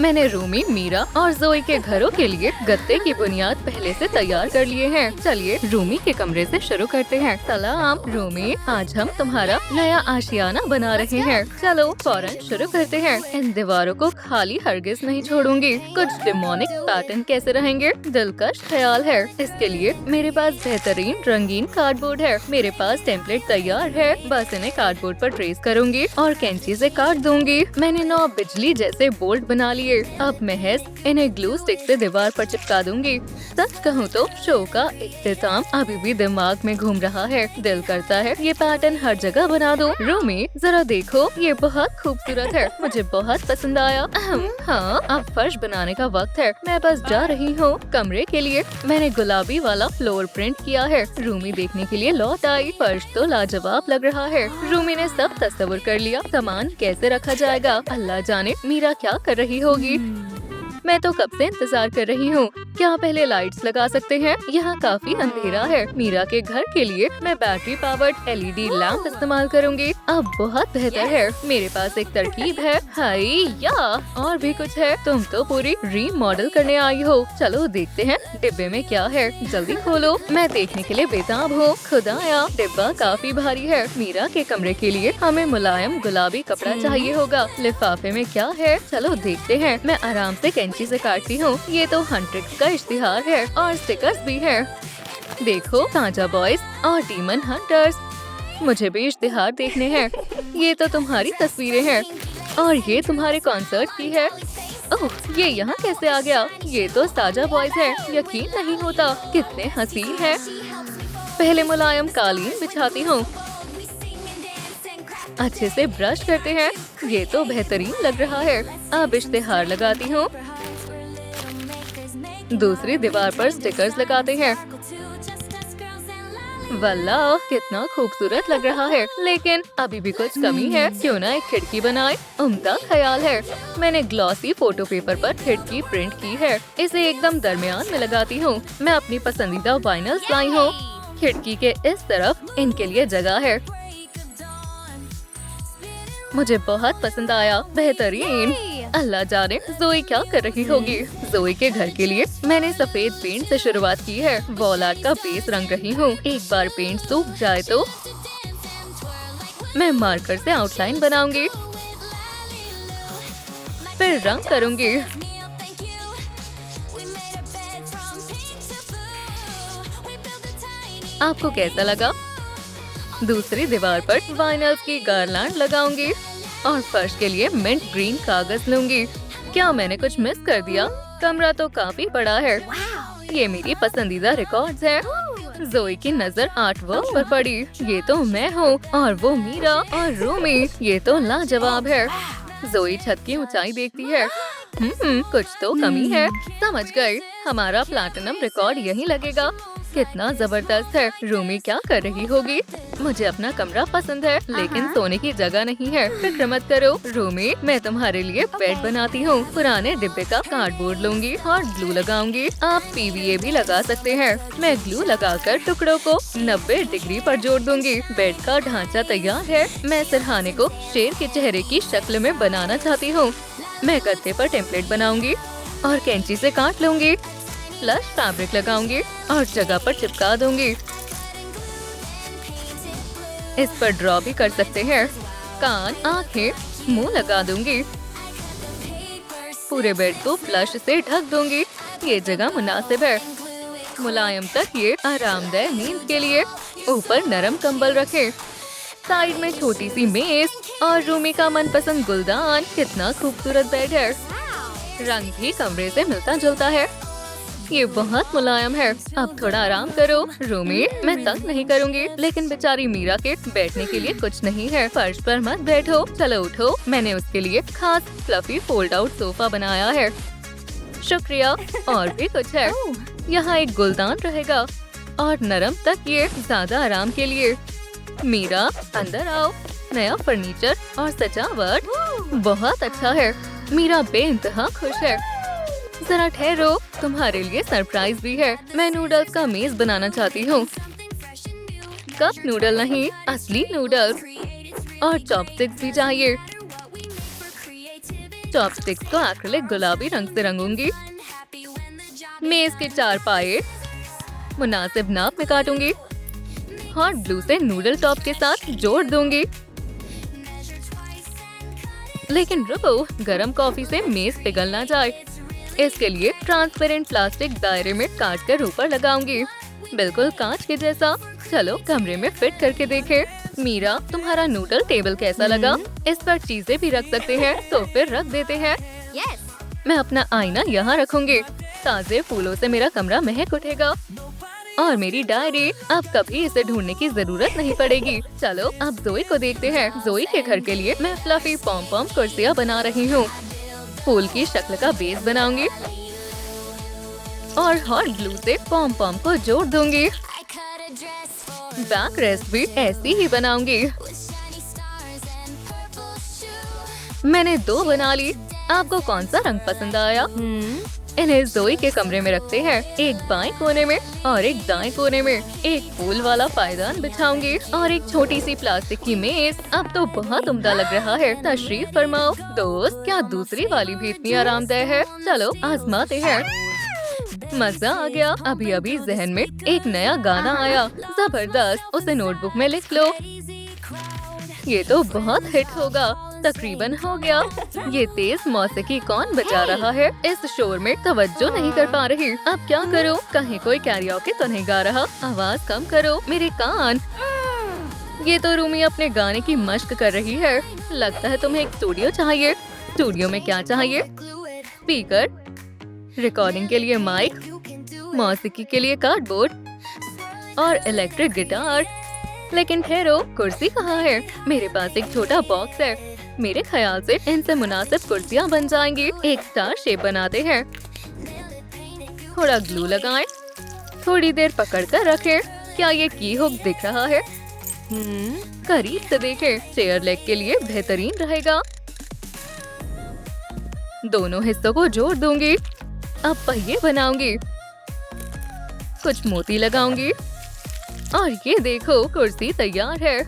मैंने रूमी, मीरा और जोई के घरों के लिए गत्ते की बुनियाद पहले से तैयार कर लिए हैं। चलिए रूमी के कमरे से शुरू करते हैं। सलाम रूमी, आज हम तुम्हारा नया आशियाना बना रहे हैं। चलो फौरन शुरू करते हैं। इन दीवारों को खाली हरगिज नहीं छोड़ूंगी। कुछ डिमोनिक पैटर्न कैसे रहेंगे, दिलकश ख्याल है। इसके लिए मेरे पास बेहतरीन रंगीन कार्डबोर्ड है। मेरे पास टेम्पलेट तैयार है, बस इन्हें कार्डबोर्ड पर ट्रेस करूंगी और कैंची से काट दूंगी। मैंने 9 बिजली जैसे बोल्ट बना लिए। अब महज इन्हें ग्लू स्टिक से दीवार पर चिपका दूंगी। सच कहूँ तो शो का इख्तिताम अभी भी दिमाग में घूम रहा है। दिल करता है ये पैटर्न हर जगह बना दूं। रूमी जरा देखो, ये बहुत खूबसूरत है, मुझे बहुत पसंद आया। हाँ, अब फर्श बनाने का वक्त है। मैं बस जा रही हूँ। कमरे के लिए मैंने गुलाबी वाला फ्लोर प्रिंट किया है। रूमी देखने के लिए लौट आई। फर्श तो लाजवाब लग रहा है। रूमी ने सब तस्वीर कर लिया। सामान कैसे रखा जाएगा, अल्लाह जाने मीरा क्या कर रही होगी। मैं तो कब से इंतजार कर रही हूँ। क्या पहले लाइट्स लगा सकते हैं? यहाँ काफी अंधेरा है। मीरा के घर के लिए मैं बैटरी पावर्ड एलईडी लैंप इस्तेमाल करूँगी। अब बहुत बेहतर है। मेरे पास एक तरकीब है। हाय या और भी कुछ है। तुम तो पूरी रीमॉडल करने आई हो। चलो देखते हैं डिब्बे में क्या है। जल्दी खोलो, मैं देखने के लिए बेताब हूँ। खुदाया, डिब्बा काफी भारी है। मीरा के कमरे के लिए हमें मुलायम गुलाबी कपड़ा चाहिए होगा। लिफाफे में क्या है, चलो देखते हैं। मैं आराम से कैंची से काटती हूँ। ये तो हंट्रिक्स का इश्तिहार है और स्टिकर्स भी है। देखो, ताजा बॉयज और डीमन हंटर्स। मुझे भी इश्तिहार देखने हैं। ये तो तुम्हारी तस्वीरें हैं और ये तुम्हारे कॉन्सर्ट की है। ओह, ये यहाँ कैसे आ गया? ये तो ताजा बॉयज है। यकीन नहीं होता, कितने हसीन है। पहले मुलायम कालीन बिछाती हूँ, अच्छे से ब्रश करते हैं। ये तो बेहतरीन लग रहा है। अब इश्तिहार लगाती हूँ। दूसरी दीवार पर स्टिकर्स लगाते हैं। वल्लाह, कितना खूबसूरत लग रहा है। लेकिन अभी भी कुछ कमी है। क्यों ना एक खिड़की बनाए? उम्दा ख्याल है। मैंने ग्लॉसी फोटो पेपर पर खिड़की प्रिंट की है। इसे एकदम दरमियान में लगाती हूँ। मैं अपनी पसंदीदा वाइनल्स लाई हूँ। खिड़की के इस तरफ इनके लिए जगह है। मुझे बहुत पसंद आया, बेहतरीन। अल्लाह जाने जोई क्या कर रही होगी। जोई के घर के लिए मैंने सफेद पेंट से शुरुआत की है। वॉल आर्ट का बेस रंग रही हूँ। एक बार पेंट सूख जाए तो मैं मार्कर से आउटलाइन बनाऊंगी, फिर रंग करूंगी। आपको कैसा लगा? दूसरी दीवार पर वाइनल्स की गारलैंड लगाऊंगी और फर्श के लिए मिंट ग्रीन कागज लूंगी। क्या मैंने कुछ मिस कर दिया? कमरा तो काफी बड़ा है। ये मेरी पसंदीदा रिकॉर्ड्स है। जोई की नजर आर्ट वर्क पर पड़ी। ये तो मैं हूँ और वो मीरा और रूमी। ये तो लाजवाब है। जोई छत की ऊंचाई देखती है। कुछ तो कमी है। समझ गई, हमारा प्लैटिनम रिकॉर्ड यहीं लगेगा। कितना जबरदस्त है। रूमी क्या कर रही होगी? मुझे अपना कमरा पसंद है, लेकिन सोने की जगह नहीं है। फिक्र मत करो रूमी, मैं तुम्हारे लिए बेड बनाती हूँ। पुराने डिब्बे का कार्डबोर्ड लूंगी और ग्लू लगाऊंगी। आप पीवीए भी लगा सकते हैं। मैं ग्लू लगाकर टुकड़ों को 90 डिग्री पर जोड़ दूंगी। बेड का ढांचा तैयार है। मैं सिरहाने को शेर के चेहरे की शक्ल में बनाना चाहती हूँ। मैं गत्ते पर टेम्पलेट बनाऊंगी और कैंची से काट लूंगी। प्लस फैब्रिक लगाऊंगी और जगह पर चिपका दूंगी। इस पर ड्रॉ भी कर सकते हैं। कान, आंखें, मुंह लगा दूंगी। पूरे बेड को फ्लश से ढक दूंगी। ये जगह मुनासिब है। मुलायम तकिए आरामदायक नींद के लिए। ऊपर नरम कंबल रखें। साइड में छोटी सी मेज और रूमी का मनपसंद गुलदान। कितना खूबसूरत बेड है। रंग भी कमरे से मिलता जुलता है। ये बहुत मुलायम है। अब थोड़ा आराम करो रूमी, मैं तंग नहीं करूँगी। लेकिन बेचारी मीरा के बैठने के लिए कुछ नहीं है। फर्श पर मत बैठो, चलो उठो। मैंने उसके लिए खास फ्लफी फोल्ड आउट सोफा बनाया है। शुक्रिया। और भी कुछ है। यहाँ एक गुलदान रहेगा और नरम तकिए ज्यादा आराम के लिए। मीरा अंदर आओ। नया फर्नीचर और सजावट बहुत अच्छा है। मीरा बेइंतहा खुश है। जरा ठहरो, तुम्हारे लिए सरप्राइज भी है। मैं नूडल्स का मेज बनाना चाहती हूँ। कप नूडल नहीं, असली नूडल्स। और चॉपस्टिक्स भी चाहिए। चॉपस्टिक्स को एक्रिलिक गुलाबी रंग से रंगूंगी। मेज के 4 पाए मुनासिब नाप में काटूंगी। हॉट ग्लू से नूडल टॉप के साथ जोड़ दूंगी। लेकिन रुको, गरम कॉफी से मेज पिघल ना जाए। इसके लिए ट्रांसपेरेंट प्लास्टिक दायरे में काट कर ऊपर लगाऊंगी, बिल्कुल कांच के जैसा। चलो कमरे में फिट करके देखें। मीरा, तुम्हारा नूडल टेबल कैसा लगा? इस पर चीजें भी रख सकते हैं, तो फिर रख देते हैं। मैं अपना आईना यहाँ रखूंगी। ताजे फूलों से मेरा कमरा महक उठेगा। और मेरी डायरी, अब कभी इसे ढूंढने की जरूरत नहीं पड़ेगी। चलो अब जोई को देखते हैं। जोई के घर के लिए मैं फ्लफी पॉम पॉम कुर्सियाँ बना रही हूँ। फूल की शक्ल का बेस बनाऊंगी और हॉट ग्लू से पॉम पॉम को जोड़ दूंगी। बैक रेस्ट भी ऐसी ही बनाऊंगी। मैंने 2 बना ली। आपको कौन सा रंग पसंद आया? इन्हें जोई के कमरे में रखते हैं। एक बाएं कोने में और एक दाएं कोने में। एक फूल वाला पायदान बिछाऊंगी और एक छोटी सी प्लास्टिक की मेज। अब तो बहुत उम्दा लग रहा है। तशरीफ फरमाओ दोस्त, क्या दूसरी वाली भी इतनी आरामदेह है? चलो आजमाते हैं। मजा आ गया। अभी अभी जहन में एक नया गाना आया, जबरदस्त। उसे नोटबुक में लिख लो। ये तो बहुत हिट होगा। तकरीबन हो गया। ये तेज मौसीकी कौन बजा रहा है? इस शोर में तवज्जो नहीं कर पा रही। अब क्या करूं? कहीं कोई कैरियोके तो नहीं गा रहा? आवाज कम करो, मेरे कान। ये तो रूमी अपने गाने की मश्क कर रही है। लगता है तुम्हें एक स्टूडियो चाहिए। स्टूडियो में क्या चाहिए? स्पीकर, रिकॉर्डिंग के लिए माइक, मौसीकी के लिए कार्डबोर्ड और इलेक्ट्रिक गिटार। लेकिन ठहरो, कुर्सी कहाँ है? मेरे पास एक छोटा बॉक्स है। मेरे ख्याल से इनसे मुनासिब कुर्सियाँ बन जाएंगी। एक स्टार शेप बनाते हैं। थोड़ा ग्लू लगाएं। थोड़ी देर पकड़ कर रखें। क्या ये की हुक दिख रहा है? करीब से देखें। चेयर लेग के लिए बेहतरीन रहेगा। दोनों हिस्सों को जोड़ दूंगी। अब पहिए बनाऊंगी। कुछ मोती लगाऊंगी। और ये देखो, कुर्सी तैयार है।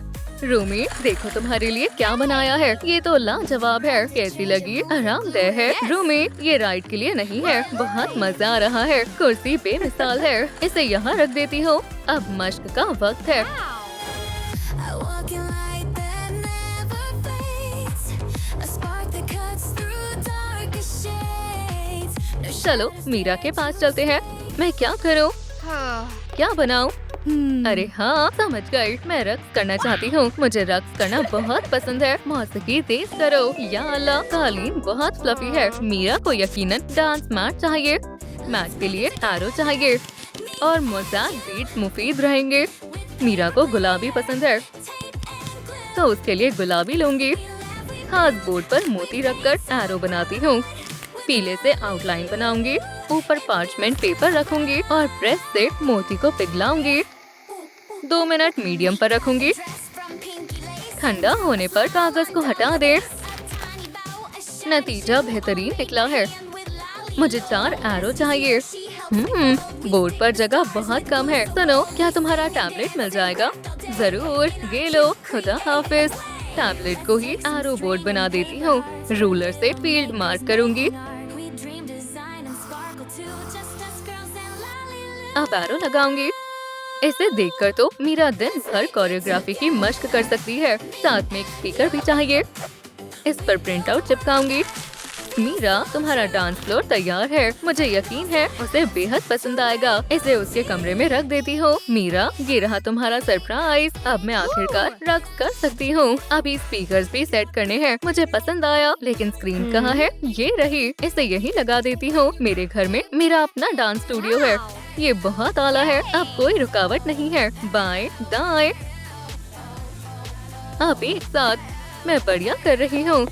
रूमी, देखो तुम्हारे लिए क्या बनाया है। ये तो लाजवाब है। कैसी लगी? आरामदेह है। रूमी, ये राइड के लिए नहीं है। बहुत मजा आ रहा है। कुर्सी बेमिसाल है। इसे यहाँ रख देती हूँ। अब मश्क का वक्त है। चलो मीरा के पास चलते हैं। मैं क्या करूँ? क्या बनाऊँ? अरे हाँ, समझ गई। मैं रक्स करना चाहती हूँ। मुझे रक्स करना बहुत पसंद है। मौसीकी तेज करो। या अल्लाह, कालीन बहुत फ्लफी है। मीरा को यकीनन डांस मैट चाहिए। मैट के लिए एरो चाहिए और मोज़ैक बीट्स मुफीद रहेंगे। मीरा को गुलाबी पसंद है, तो उसके लिए गुलाबी लूंगी। खास बोर्ड पर मोती रखकर एरो बनाती हूँ। पीले से आउटलाइन बनाऊंगी। ऊपर पार्चमेंट पेपर रखूंगी और प्रेस से मोती को पिघलाऊंगी। 2 मिनट मीडियम पर रखूंगी। ठंडा होने पर कागज को हटा दें। नतीजा बेहतरीन निकला है। मुझे 4 एरो चाहिए। बोर्ड पर जगह बहुत कम है। सुनो, क्या तुम्हारा टैबलेट मिल जाएगा? जरूर, ये लो। खुदा हाफिज। टैबलेट को ही एरो बोर्ड बना देती हूँ। रूलर से फील्ड मार्क करूंगी। अब एरो लगाऊंगी। इसे देखकर तो मीरा दिन भर कोरियोग्राफी की मश्क कर सकती है। साथ में एक स्पीकर भी चाहिए। इस पर प्रिंट आउट चिपकाऊंगी। मीरा, तुम्हारा डांस फ्लोर तैयार है। मुझे यकीन है उसे बेहद पसंद आएगा। इसे उसके कमरे में रख देती हूँ। मीरा, ये रहा तुम्हारा सरप्राइज। अब मैं आखिरकार रक्स कर सकती हूँ। अभी स्पीकर्स भी सेट करने हैं। मुझे पसंद आया, लेकिन स्क्रीन कहाँ है? ये रही। इसे यही लगा देती हूँ। मेरे घर में मेरा अपना डांस स्टूडियो है। ये बहुत आला है। अब कोई रुकावट नहीं है। बाएं दाएं, अब एक साथ। मैं बढ़िया कर रही हूँ।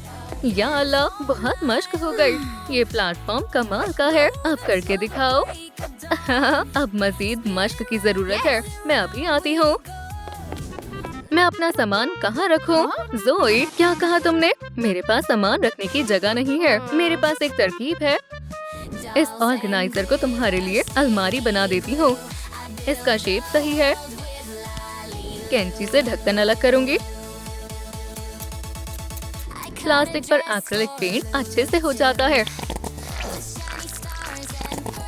या अल्लाह, बहुत मश्क हो गई। ये प्लेटफॉर्म कमाल का है। अब करके दिखाओ। अब मजीद मश्क की जरूरत है। मैं अभी आती हूँ। मैं अपना सामान कहाँ रखूँ? जोई, क्या कहा तुमने? मेरे पास सामान रखने की जगह नहीं है। मेरे पास एक तरकीब है। इस ऑर्गेनाइजर को तुम्हारे लिए अलमारी बना देती हूँ। इसका शेप सही है। कैंची से ढक्कन अलग करूँगी। प्लास्टिक पर एक्रिलिक पेंट अच्छे से हो जाता है।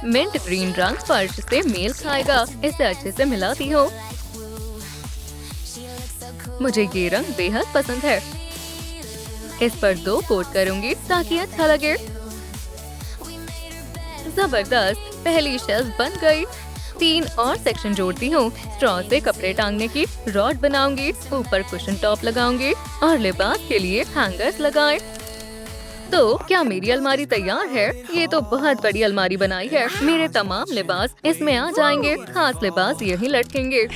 मिंट ग्रीन रंग फर्श से मेल खाएगा। इसे अच्छे से मिलाती हूँ। मुझे ये रंग बेहद पसंद है। इस पर 2 कोट करूंगी ताकि अच्छा लगे। जबरदस्त, पहली शेल्फ बन गई। 3 और सेक्शन जोड़ती हूँ। स्ट्रॉ से कपड़े टांगने की रॉड बनाऊंगी। ऊपर कुशन टॉप लगाऊंगी और लिबास के लिए हैंगर्स लगाएं। तो क्या मेरी अलमारी तैयार है? ये तो बहुत बड़ी अलमारी बनाई है। मेरे तमाम लिबास इसमें आ जाएंगे। खास लिबास यहीं लटकेंगे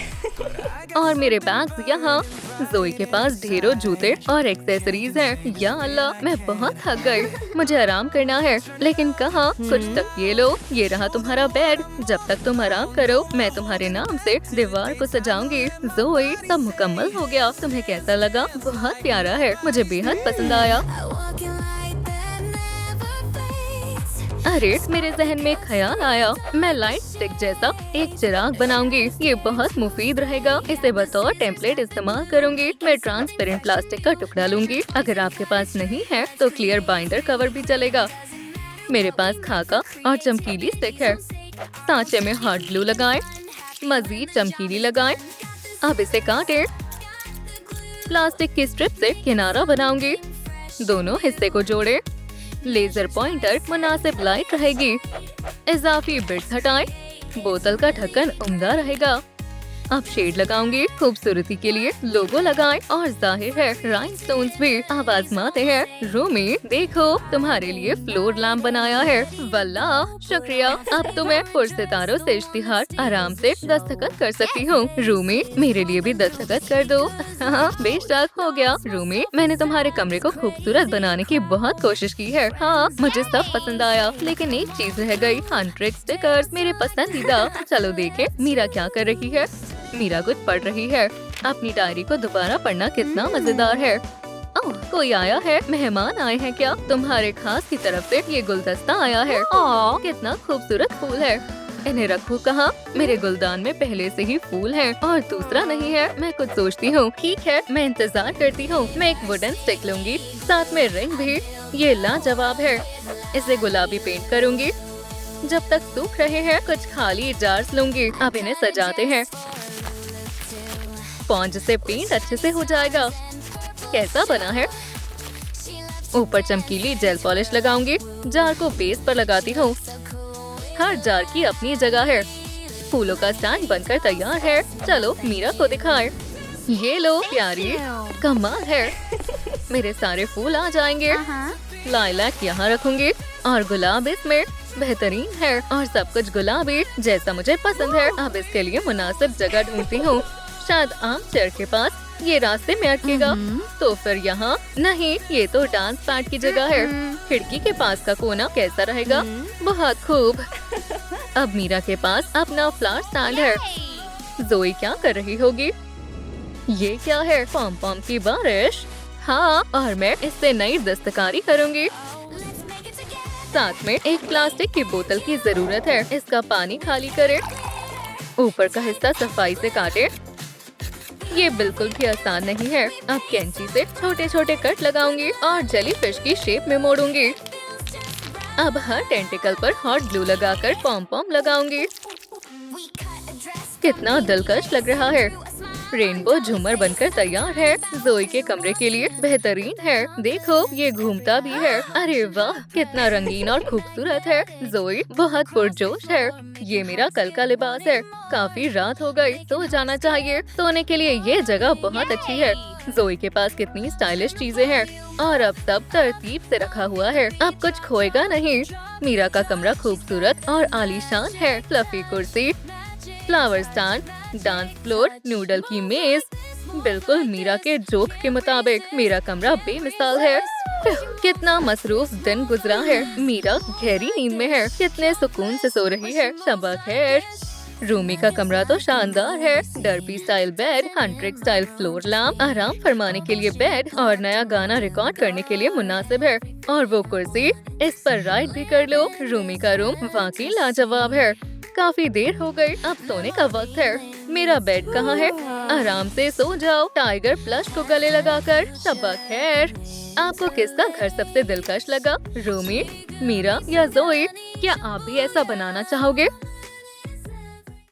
और मेरे बैग्स यहाँ। ज़ोई के पास ढेरों जूते और एक्सेसरीज हैं। या अल्लाह, मैं बहुत थक गई। मुझे आराम करना है, लेकिन कहाँ? कुछ तकिए लो। ये रहा तुम्हारा बेड। जब तक तुम आराम करो, मैं तुम्हारे नाम से दीवार को सजाऊंगी। ज़ोई, सब मुकम्मल हो गया। तुम्हें कैसा लगा? बहुत प्यारा है। मुझे बेहद पसंद आया। अरे, मेरे जहन में ख्याल आया। मैं लाइट स्टिक जैसा एक चिराग बनाऊंगी। ये बहुत मुफीद रहेगा। इसे बतौर टेम्पलेट इस्तेमाल करूंगी। मैं ट्रांसपेरेंट प्लास्टिक का टुकड़ा लूंगी। अगर आपके पास नहीं है तो क्लियर बाइंडर कवर भी चलेगा। मेरे पास खाका और चमकीली स्टिक है। सांचे में हॉट ग्लू लगाएं। मजीद चमकीली लगाएं। अब इसे काटें। प्लास्टिक की स्ट्रिप से किनारा बनाऊंगी। दोनों हिस्से को जोड़ें। लेजर पॉइंटर मुनासिब लाइट रहेगी। इजाफी बिट्स हटाएं। बोतल का ढक्कन उम्दा रहेगा। अब शेड लगाऊंगी। खूबसूरती के लिए लोगो लगाएं और जाहिर है राइनस्टोन्स भी। अब आजमाते हैं। रूमी, देखो, तुम्हारे लिए फ्लोर लैम्प बनाया है। वल्लाह, शुक्रिया। अब तो मैं पुरसितारों से इश्तिहार आराम से दस्तखत कर सकती हूँ। रूमी, मेरे लिए भी दस्तखत कर दो। हाँ, बेशक, हो गया। रूमी, मैंने तुम्हारे कमरे को खूबसूरत बनाने की बहुत कोशिश की है। हाँ, मुझे सब पसंद आया, लेकिन एक चीज रह गई। हंट्रिक स्टिकर्स, मेरे पसंदीदा। चलो देखें मीरा क्या कर रही है। मीरा कुछ पढ़ रही है। अपनी डायरी को दोबारा पढ़ना कितना मजेदार है। ओह, कोई आया है। मेहमान आए हैं क्या? तुम्हारे खास की तरफ से ये गुलदस्ता आया है। ओह, कितना खूबसूरत फूल है। इन्हें रखूं कहाँ? मेरे गुलदान में पहले से ही फूल हैं और दूसरा नहीं है। मैं कुछ सोचती हूँ। ठीक है, मैं इंतजार करती हूँ। मैं एक वुडन स्टिक लूंगी, साथ में रिंग भी। ये लाजवाब है। इसे गुलाबी पेंट करूंगी। जब तक सूख रहे हैं, कुछ खाली जार्स लूंगी। अब इन्हें सजाते हैं। स्पॉन्ज से पेंट अच्छे से हो जाएगा। कैसा बना है? ऊपर चमकीली जेल पॉलिश लगाऊंगी। जार को बेस पर लगाती हूँ। हर जार की अपनी जगह है। फूलों का स्टैंड बनकर तैयार है। चलो मीरा को दिखाएं। ये लो, प्यारी, कमाल है। मेरे सारे फूल आ जाएंगे। लाइलैक यहाँ रखूंगी और गुलाब इसमें। बेहतरीन है और सब कुछ गुलाबी जैसा मुझे पसंद है। अब इसके लिए मुनासिब जगह ढूंढती हूँ। शायद आम चेयर के पास। ये रास्ते में अटकेगा तो फिर यहाँ नहीं। ये तो डांस पैड की जगह है। खिड़की के पास का कोना कैसा रहेगा? बहुत खूब। अब मीरा के पास अपना फ्लावर स्टैंड है। ज़ोई क्या कर रही होगी? ये क्या है? पॉम पॉम की बारिश। हाँ, और मैं इससे नई दस्तकारी करूँगी। साथ में एक प्लास्टिक की बोतल की जरूरत है। इसका पानी खाली करें। ऊपर का हिस्सा सफाई से काटें। ये बिल्कुल भी आसान नहीं है। अब कैंची से छोटे छोटे कट लगाऊंगी और जेलीफिश की शेप में मोड़ूंगी। अब हर टेंटिकल पर हॉट ग्लू लगाकर पॉम पॉम लगाऊंगी। कितना दिलकश लग रहा है। रेनबो झूमर बनकर तैयार है। ज़ोई के कमरे के लिए बेहतरीन है। देखो, ये घूमता भी है। अरे वाह, कितना रंगीन और खूबसूरत है। ज़ोई बहुत पुरजोश है। ये मेरा कल का लिबास है। काफी रात हो गई, सो जाना चाहिए। सोने के लिए ये जगह बहुत अच्छी है। ज़ोई के पास कितनी स्टाइलिश चीजें हैं और अब सब तरतीब से रखा हुआ है। अब कुछ खोएगा नहीं। मीरा का कमरा खूबसूरत और आलीशान है। फ्लफी कुर्सी, flower stand, dance floor, noodle की मेज। बिल्कुल मीरा के जोक के मुताबिक मेरा कमरा बेमिसाल है। कितना मसरूफ दिन गुजरा है। मीरा गहरी नींद में है। कितने सुकून से सो रही है। शबा खैर। रूमी का कमरा तो शानदार है। डर्बी स्टाइल बेड, हंट्रिक स्टाइल फ्लोर लैम्प, आराम फरमाने के लिए बेड और नया गाना रिकॉर्ड करने के लिए मुनासिब है। और वो कुर्सी, इस पर राइड भी कर लो। रूमी का रूम वाकई लाजवाब है। काफी देर हो गई, अब सोने का वक्त है। मेरा बेड कहाँ है? आराम से सो जाओ टाइगर प्लस को गले लगाकर। शब्बा खैर। आपको किसका घर सबसे दिलकश लगा? रूमी, मीरा या जोई? क्या आप भी ऐसा बनाना चाहोगे?